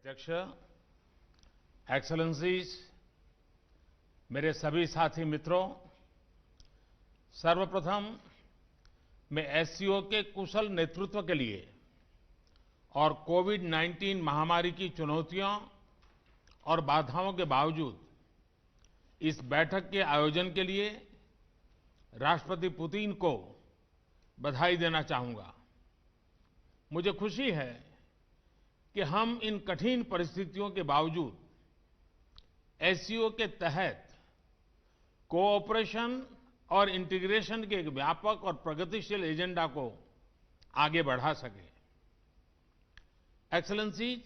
अध्यक्ष, एक्सेलेंसीज, मेरे सभी साथी मित्रों, सर्वप्रथम मैं एससीओ के कुशल नेतृत्व के लिए और कोविड-19 महामारी की चुनौतियों और बाधाओं के बावजूद इस बैठक के आयोजन के लिए राष्ट्रपति पुतिन को बधाई देना चाहूंगा। मुझे खुशी है कि हम इन कठिन परिस्थितियों के बावजूद एससीओ के तहत कोऑपरेशन और इंटीग्रेशन के एक व्यापक और प्रगतिशील एजेंडा को आगे बढ़ा सके। एक्सेलेंसीज,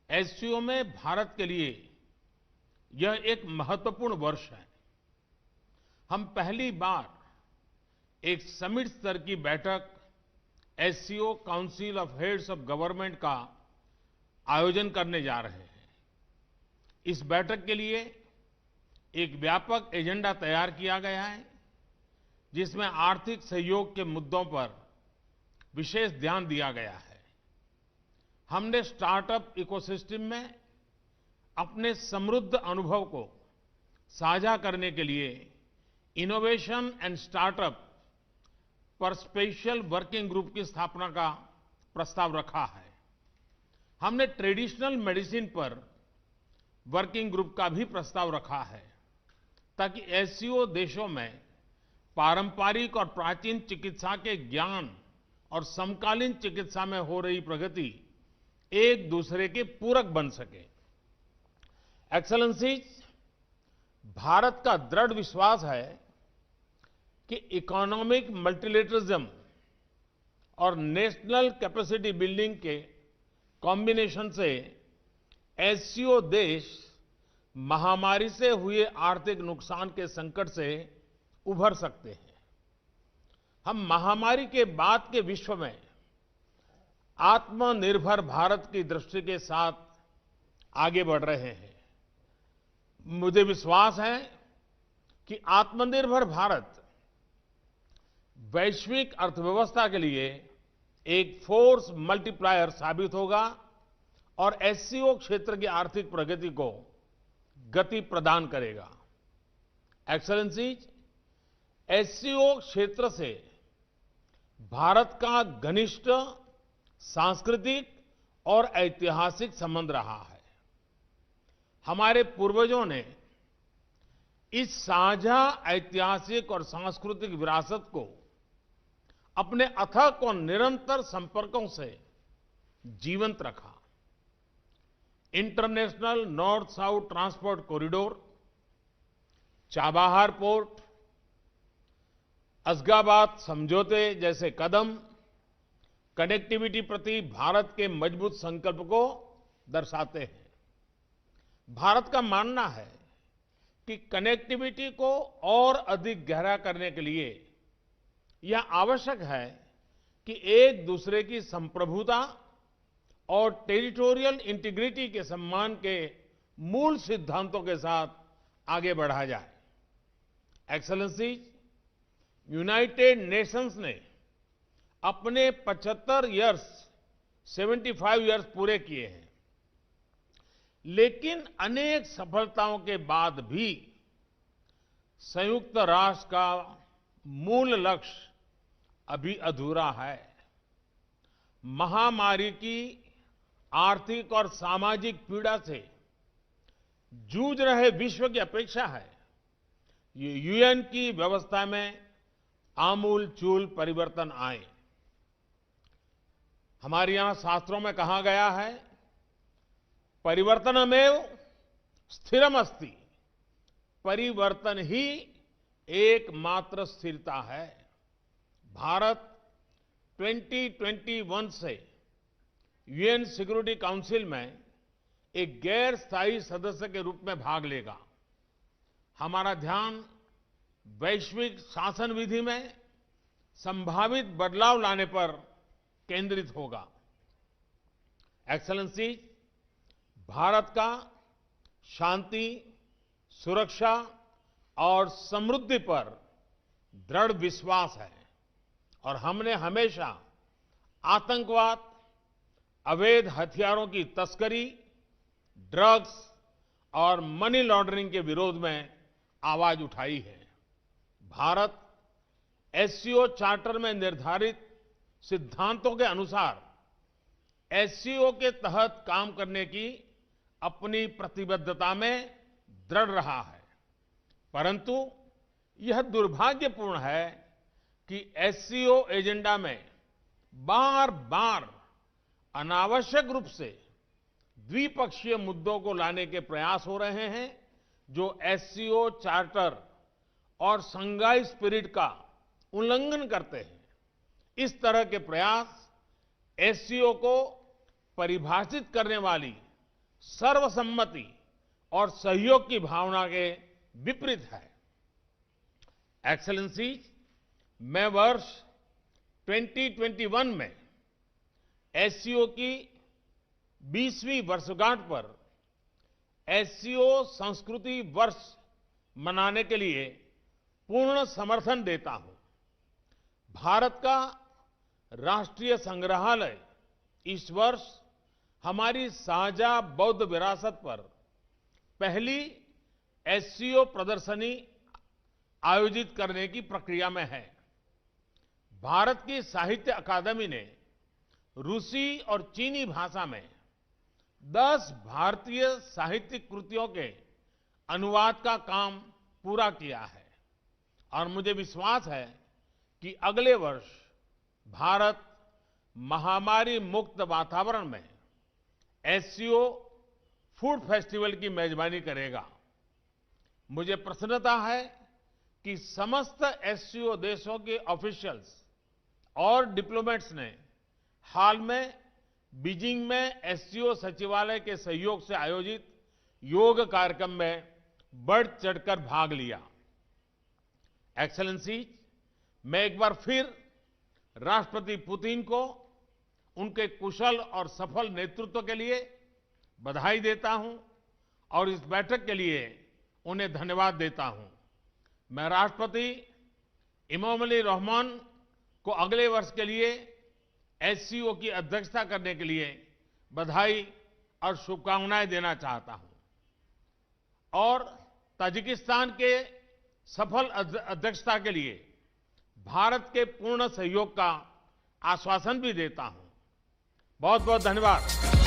एससीओ में भारत के लिए यह एक महत्वपूर्ण वर्ष है। हम पहली बार एक समिट स्तर की बैठक SCO council of heads of government का आयोजन करने जा रहे हैं। इस बैठक के लिए एक व्यापक एजेंडा तैयार किया गया है, जिसमें आर्थिक सहयोग के मुद्दों पर विशेष ध्यान दिया गया है। हमने स्टार्टअप इकोसिस्टम में अपने समृद्ध अनुभव को साझा करने के लिए इनोवेशन एंड स्टार्टअप पर स्पेशल वर्किंग ग्रुप की स्थापना का प्रस्ताव रखा है। हमने ट्रेडिशनल मेडिसिन पर वर्किंग ग्रुप का भी प्रस्ताव रखा है, ताकि एससीओ देशों में पारंपरिक और प्राचीन चिकित्सा के ज्ञान और समकालीन चिकित्सा में हो रही प्रगति एक दूसरे के पूरक बन सके। एक्सेलेंसीज, भारत का दृढ़ विश्वास है कि इकोनॉमिक मल्टीलेटरिज्म और नेशनल कैपेसिटी बिल्डिंग के कॉम्बिनेशन से एससीओ देश महामारी से हुए आर्थिक नुकसान के संकट से उभर सकते हैं। हम महामारी के बाद के विश्व में आत्मनिर्भर भारत की दृष्टि के साथ आगे बढ़ रहे हैं। मुझे विश्वास है कि आत्मनिर्भर भारत वैश्विक अर्थव्यवस्था के लिए एक फोर्स मल्टीप्लायर साबित होगा और एससीओ क्षेत्र की आर्थिक प्रगति को गति प्रदान करेगा। एक्सेलेंसीज, एससीओ क्षेत्र से भारत का घनिष्ठ सांस्कृतिक और ऐतिहासिक संबंध रहा है। हमारे पूर्वजों ने इस साझा ऐतिहासिक और सांस्कृतिक विरासत को अपने अथक और निरंतर संपर्कों से जीवंत रखा। International north south transport corridor, Chabahar port, असगाबाद समझौते जैसे कदम कनेक्टिविटी प्रति भारत के मजबूत संकल्प को दर्शाते हैं। भारत का मानना है कि कनेक्टिविटी को और अधिक गहरा करने के लिए यह आवश्यक है कि एक दूसरे की संप्रभुता और टेरिटोरियल इंटीग्रिटी के सम्मान के मूल सिद्धांतों के साथ आगे बढ़ा जाए। एक्सेलेंसीज, यूनाइटेड नेशंस ने अपने 75 इयर्स पूरे किए हैं, लेकिन अनेक सफलताओं के बाद भी संयुक्त राष्ट्र का मूल लक्ष्य अभी अधूरा है। महामारी की आर्थिक और सामाजिक पीड़ा से जूझ रहे विश्व की अपेक्षा है ये यूएन की व्यवस्था में आमूलचूल परिवर्तन आए। हमारे यहां शास्त्रों में कहा गया है, परिवर्तनमेव स्थिरमस्ति, परिवर्तन ही एकमात्र स्थिरता है। भारत 2021 से यूएन सिक्योरिटी काउंसिल में एक गैर स्थायी सदस्य के रूप में भाग लेगा। हमारा ध्यान वैश्विक शासन विधि में संभावित बदलाव लाने पर केंद्रित होगा। एक्सेलेंसी, भारत का शांति, सुरक्षा और समृद्धि पर दृढ़ विश्वास है और हमने हमेशा आतंकवाद, अवैध हथियारों की तस्करी, ड्रग्स और मनी लॉन्ड्रिंग के विरोध में आवाज उठाई है। भारत एससीओ चार्टर में निर्धारित सिद्धांतों के अनुसार एससीओ के तहत काम करने की अपनी प्रतिबद्धता में दृढ़ रहा है। परंतु यह दुर्भाग्यपूर्ण है कि एससीओ एजेंडा में बार बार अनावश्यक रूप से द्विपक्षीय मुद्दों को लाने के प्रयास हो रहे हैं, जो एससीओ चार्टर और शंघाई स्पिरिट का उल्लंघन करते हैं। इस तरह के प्रयास एससीओ को परिभाषित करने वाली सर्वसम्मति और सहयोग की भावना के विपरीत है। एक्सेलेंसी, मैं वर्ष 2021 में एससीओ की 20वीं वर्षगांठ पर एससीओ संस्कृति वर्ष मनाने के लिए पूर्ण समर्थन देता हूं। भारत का राष्ट्रीय संग्रहालय इस वर्ष हमारी साझा बौद्ध विरासत पर पहली एससीओ प्रदर्शनी आयोजित करने की प्रक्रिया में है। भारत की साहित्य अकादमी ने रूसी और चीनी भाषा में 10 भारतीय साहित्यिक कृतियों के अनुवाद का काम पूरा किया है और मुझे विश्वास है कि अगले वर्ष भारत महामारी मुक्त वातावरण में एससीओ फूड फेस्टिवल की मेजबानी करेगा। मुझे प्रसन्नता है कि समस्त एससीओ देशों के ऑफिशियल्स और डिप्लोमेट्स ने हाल में बीजिंग में एससीओ सचिवालय के सहयोग से आयोजित योग कार्यक्रम में बढ़ चढ़कर भाग लिया। एक्सेलेंसी, मैं एक बार फिर राष्ट्रपति पुतिन को उनके कुशल और सफल नेतृत्व के लिए बधाई देता हूं और इस बैठक के लिए उन्हें धन्यवाद देता हूं। मैं राष्ट्रपति इमामोली रहमान को अगले वर्ष के लिए एससीओ की अध्यक्षता करने के लिए बधाई और शुभकामनाएं देना चाहता हूं और ताजिकिस्तान के सफल अध्यक्षता के लिए भारत के पूर्ण सहयोग का आश्वासन भी देता हूं। बहुत बहुत धन्यवाद।